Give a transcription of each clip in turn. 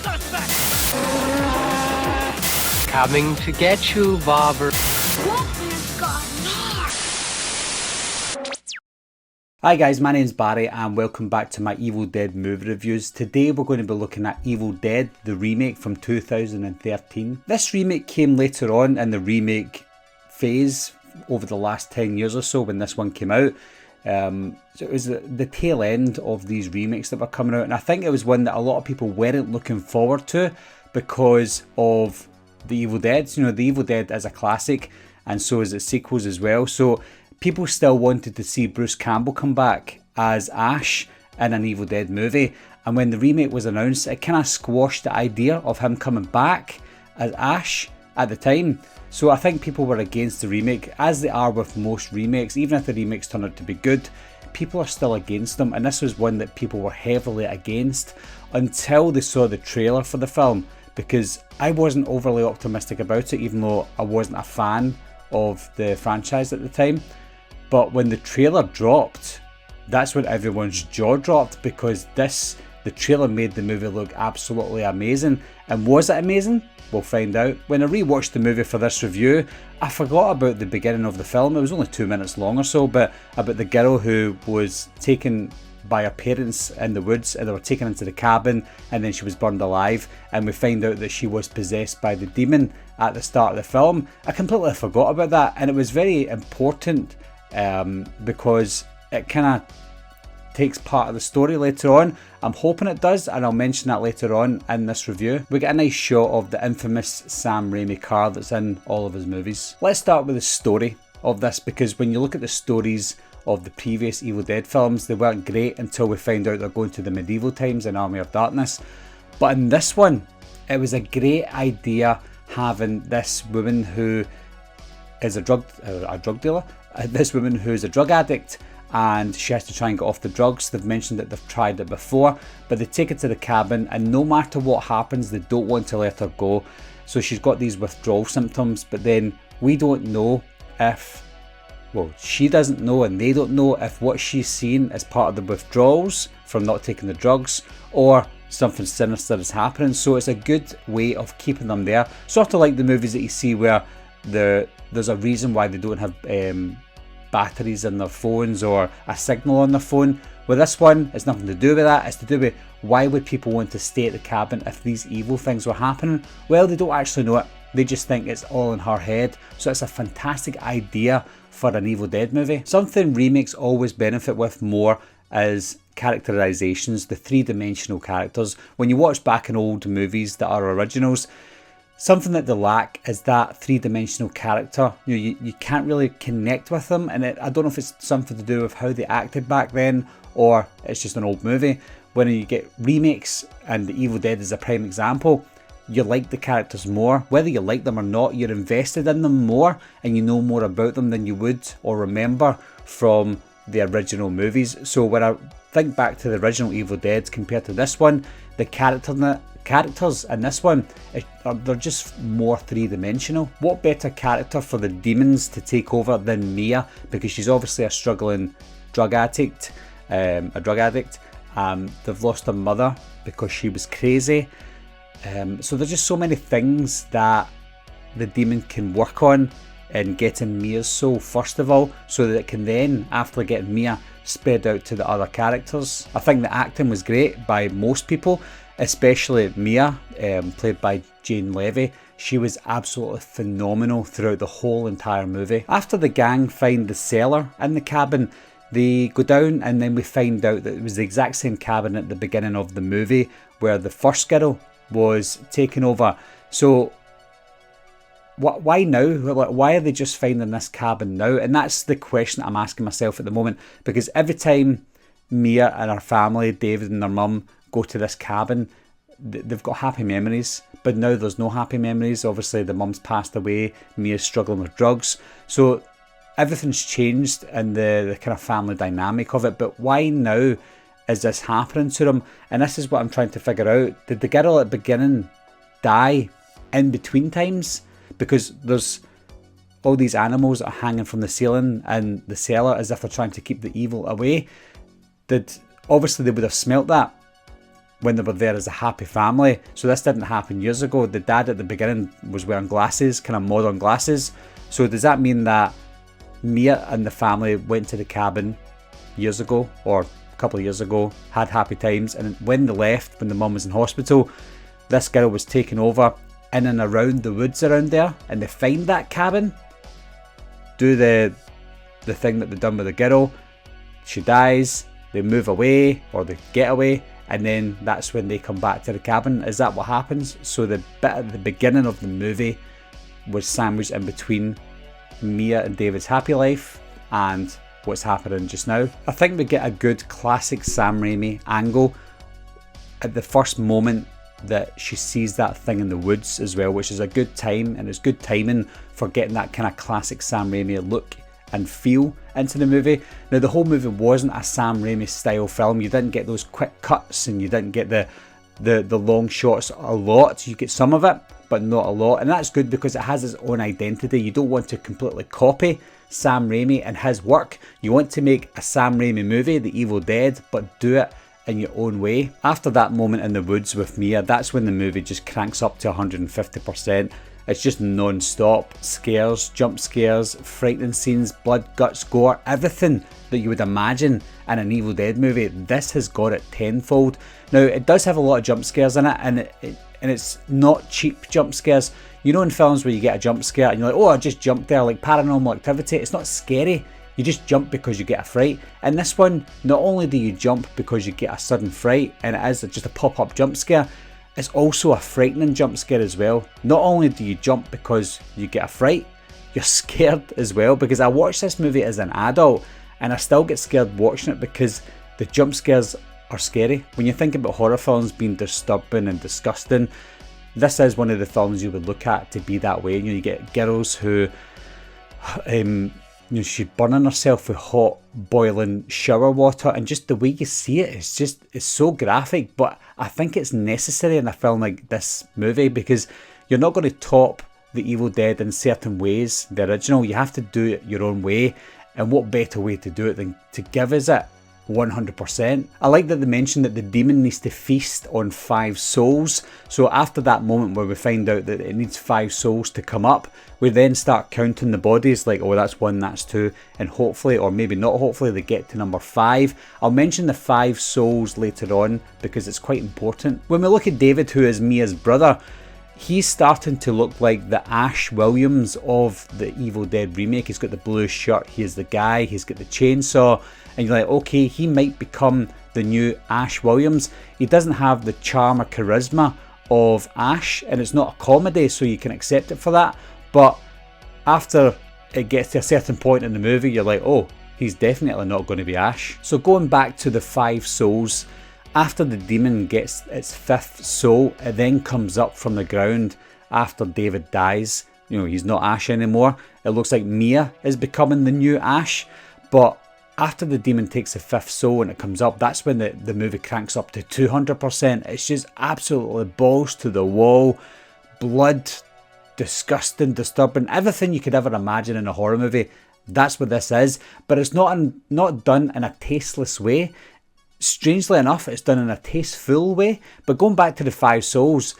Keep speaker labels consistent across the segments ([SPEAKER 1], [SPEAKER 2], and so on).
[SPEAKER 1] suspect!
[SPEAKER 2] Coming to get you, Bobber.
[SPEAKER 3] Hi guys, my name's Barry and welcome back to my Evil Dead movie reviews. Today we're going to be looking at Evil Dead, the remake from 2013. This remake came later on in the remake phase over the last 10 years or so when this one came out. So it was the tail end of these remakes that were coming out, and I think it was one that a lot of people weren't looking forward to because of the Evil Dead. You know, the Evil Dead is a classic and so is its sequels as well. So people still wanted to see Bruce Campbell come back as Ash in an Evil Dead movie, and when the remake was announced, it kind of squashed the idea of him coming back as Ash at the time. So I think people were against the remake, as they are with most remakes. Even if the remakes turn out to be good, people are still against them, and this was one that people were heavily against until they saw the trailer for the film, because I wasn't overly optimistic about it, even though I wasn't a fan of the franchise at the time. But when the trailer dropped, that's when everyone's jaw dropped, because the trailer made the movie look absolutely amazing. And was it amazing? We'll find out. When I rewatched the movie for this review, I forgot about the beginning of the film. It was only 2 minutes long or so, but about the girl who was taken by her parents in the woods, and they were taken into the cabin, and then she was burned alive, and we find out that she was possessed by the demon at the start of the film. I completely forgot about that, and it was very important because it kind of takes part of the story later on. I'm hoping it does, and I'll mention that later on in this review. We get a nice shot of the infamous Sam Raimi car that's in all of his movies. Let's start with the story of this, because when you look at the stories of the previous Evil Dead films, they weren't great until we find out they're going to the medieval times in Army of Darkness. But in this one, it was a great idea having this woman who is a drug dealer, this woman who's a drug addict, and she has to try and get off the drugs. They've mentioned that they've tried it before, but they take her to the cabin, and no matter what happens, they don't want to let her go. So she's got these withdrawal symptoms, but then we don't know if, well, she doesn't know and they don't know if what she's seen is part of the withdrawals from not taking the drugs, or something sinister is happening. So it's a good way of keeping them there, sort of like the movies that you see where there's a reason why they don't have batteries in their phones or a signal on their phone. With this one, it's nothing to do with that. It's to do with, why would people want to stay at the cabin if these evil things were happening? Well, they don't actually know it. They just think it's all in her head. So it's a fantastic idea for an Evil Dead movie. Something remakes always benefit with more is characterizations, the three-dimensional characters. When you watch back in old movies that are originals, something that they lack is that three-dimensional character. You can't really connect with them, and I don't know if it's something to do with how they acted back then, or it's just an old movie. When you get remakes, and the Evil Dead is a prime example, you like the characters more. Whether you like them or not, you're invested in them more, and you know more about them than you would or remember from the original movies. So when I think back to the original Evil Dead compared to this one, the characters in this one, they're just more three-dimensional. What better character for the demons to take over than Mia, because she's obviously a struggling drug addict. They've lost her mother because she was crazy. So there's just so many things that the demon can work on in getting Mia's soul first of all, so that it can then, after getting Mia, spread out to the other characters. I think the acting was great by most people, especially Mia, played by Jane Levy. She was absolutely phenomenal throughout the whole entire movie. After the gang find the cellar in the cabin, they go down, and then we find out that it was the exact same cabin at the beginning of the movie where the first girl was taken over. So why now? Why are they just finding this cabin now? And that's the question I'm asking myself at the moment, because every time Mia and her family, David and their mum, go to this cabin, they've got happy memories, but now there's no happy memories. Obviously the mum's passed away, Mia's struggling with drugs, so everything's changed in the kind of family dynamic of it. But why now is this happening to them? And this is what I'm trying to figure out. Did the girl at the beginning die in between times? Because there's all these animals that are hanging from the ceiling in the cellar as if they're trying to keep the evil away. Obviously they would have smelt that. when they were there as a happy family. So this didn't happen years ago. The dad at the beginning was wearing glasses, kind of modern glasses. So does that mean that Mia and the family went to the cabin years ago, or a couple of years ago, had happy times, and when they left, when the mum was in hospital, this girl was taken over in and around the woods around there, and they find that cabin, do the thing that they've done with the girl, she dies, they move away, or they get away, and then that's when they come back to the cabin. Is that what happens? So the bit at the beginning of the movie was sandwiched in between Mia and David's happy life and what's happening just now. I think we get a good classic Sam Raimi angle at the first moment that she sees that thing in the woods as well, which is a good time, and it's good timing for getting that kind of classic Sam Raimi look and feel into the movie. Now the whole movie wasn't a Sam Raimi style film. You didn't get those quick cuts, and you didn't get the long shots a lot. You get some of it, but not a lot, and that's good because it has its own identity. You don't want to completely copy Sam Raimi and his work. You want to make a Sam Raimi movie, The Evil Dead, but do it in your own way. After that moment in the woods with Mia, that's when the movie just cranks up to 150%. It's just non-stop scares, jump scares, frightening scenes, blood, guts, gore, everything that you would imagine in an Evil Dead movie. This has got it tenfold. Now it does have a lot of jump scares in it, and it's not cheap jump scares. You know, in films where you get a jump scare and you're like, oh, I just jumped there, like Paranormal Activity. It's not scary. You just jump because you get a fright. In this one, not only do you jump because you get a sudden fright, and it is just a pop-up jump scare, it's also a frightening jump scare as well. Not only do you jump because you get a fright, you're scared as well, because I watched this movie as an adult and I still get scared watching it because the jump scares are scary. When you think about horror films being disturbing and disgusting, this is one of the films you would look at to be that way. You get girls who she's burning herself with hot boiling shower water, and just the way you see it, it's so graphic, but I think it's necessary in a film like this movie, because you're not going to top The Evil Dead in certain ways, the original. You have to do it your own way, and what better way to do it than to give us it 100%. I like that they mentioned that the demon needs to feast on 5 souls. So after that moment where we find out that it needs 5 souls to come up, we then start counting the bodies, like, oh, that's 1, that's 2, and hopefully, or maybe not hopefully, they get to number 5. I'll mention the 5 souls later on because it's quite important. When we look at David, who is Mia's brother, he's starting to look like the Ash Williams of the Evil Dead remake. He's got the blue shirt, he's the guy, he's got the chainsaw, and you're like, okay, he might become the new Ash Williams. He doesn't have the charm or charisma of Ash, and it's not a comedy, so you can accept it for that. But after it gets to a certain point in the movie, you're like, oh, he's definitely not going to be Ash. So going back to the 5 souls, after the demon gets its 5th soul, it then comes up from the ground after David dies. You know, he's not Ash anymore. It looks like Mia is becoming the new Ash. But after the demon takes the 5th soul and it comes up, that's when the movie cranks up to 200%. It's just absolutely balls to the wall. Blood, disgusting, disturbing, everything you could ever imagine in a horror movie. That's what this is. But it's not done in a tasteless way. Strangely enough, it's done in a tasteful way. But going back to the 5 souls,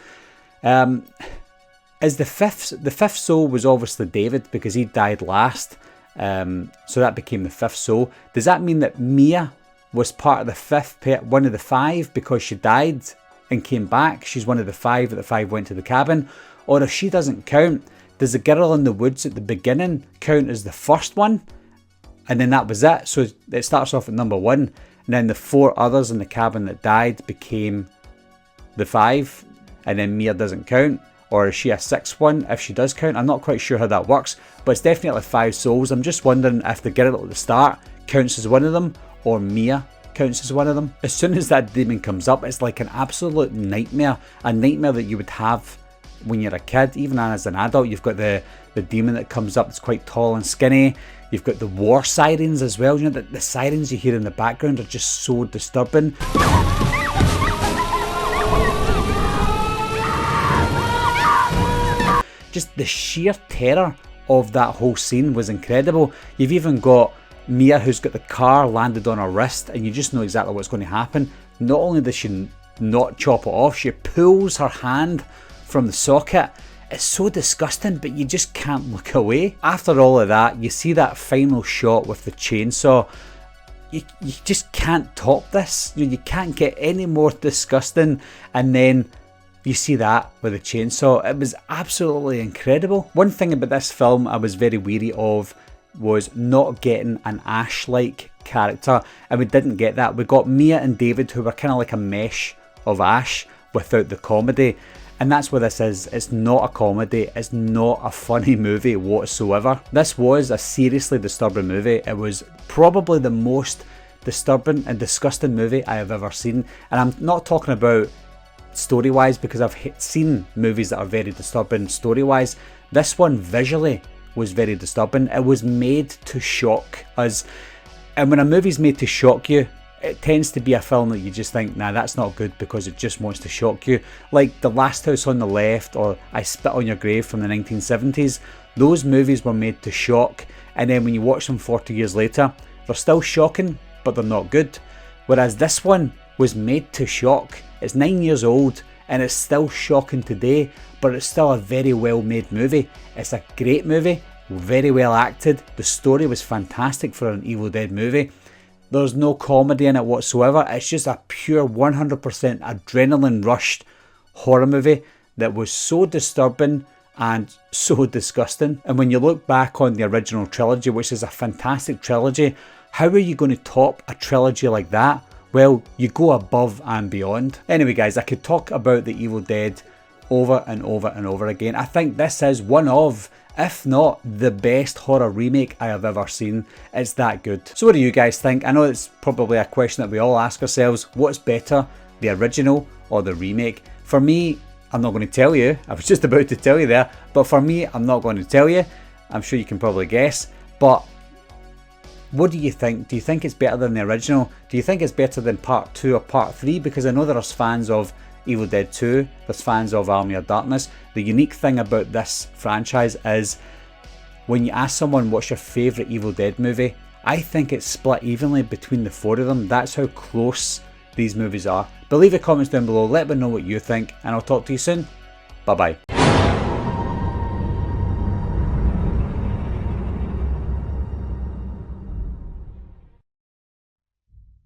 [SPEAKER 3] as the fifth soul was obviously David because he died last, so that became the 5th soul. Does that mean that Mia was part of one of the 5 because she died and came back? She's one of the 5 that the 5 went to the cabin. Or if she doesn't count, does the girl in the woods at the beginning count as the first one? And then that was it. So it starts off at number 1. And then the 4 others in the cabin that died became the 5. And then Mia doesn't count. Or is she a 6th one if she does count? I'm not quite sure how that works. But it's definitely 5 souls. I'm just wondering if the girl at the start counts as one of them. Or Mia counts as one of them. As soon as that demon comes up, it's like an absolute nightmare. A nightmare that you would have when you're a kid. Even as an adult, you've got the demon that comes up that's quite tall and skinny. You've got the war sirens as well. You know, the sirens you hear in the background are just so disturbing. Just the sheer terror of that whole scene was incredible. You've even got Mia who's got the car landed on her wrist and you just know exactly what's going to happen. Not only does she not chop it off. She pulls her hand from the socket. It's so disgusting, but you just can't look away. After all of that, you see that final shot with the chainsaw. You just can't top this. You can't get any more disgusting. And then you see that with the chainsaw. It was absolutely incredible. One thing about this film I was very weary of was not getting an Ash-like character, and we didn't get that. We got Mia and David, who were kind of like a mesh of Ash without the comedy. And that's what this is. It's not a comedy. It's not a funny movie whatsoever. This was a seriously disturbing movie. It was probably the most disturbing and disgusting movie I have ever seen. And I'm not talking about story-wise, because I've seen movies that are very disturbing story-wise. This one visually was very disturbing. It was made to shock us. And when a movie's made to shock you, it tends to be a film that you just think, nah, that's not good, because it just wants to shock you. Like The Last House on the Left or I Spit on Your Grave from the 1970s. Those movies were made to shock, and then when you watch them 40 years later, they're still shocking, but they're not good. Whereas this one was made to shock. It's 9 years old and it's still shocking today, but it's still a very well made movie. It's a great movie, very well acted. The story was fantastic for an Evil Dead movie. There's no comedy in it whatsoever. It's just a pure 100% adrenaline rushed horror movie that was so disturbing and so disgusting. And when you look back on the original trilogy, which is a fantastic trilogy, how are you going to top a trilogy like that? Well, you go above and beyond. Anyway guys, I could talk about the Evil Dead over and over and over again. I think this is one of, if not the best horror remake I have ever seen. It's that good. So what do you guys think? I know it's probably a question that we all ask ourselves. What's better, the original or the remake? For me, I'm not going to tell you. I was just about to tell you there. But for me, I'm not going to tell you. I'm sure you can probably guess. But what do you think? Do you think it's better than the original? Do you think it's better than part 2 or part 3? Because I know there's fans of Evil Dead 2, there's fans of Army of Darkness. The unique thing about this franchise is when you ask someone what's your favourite Evil Dead movie, I think it's split evenly between the 4 of them. That's how close these movies are. But leave your comments down below, let me know what you think, and I'll talk to you soon. Bye bye.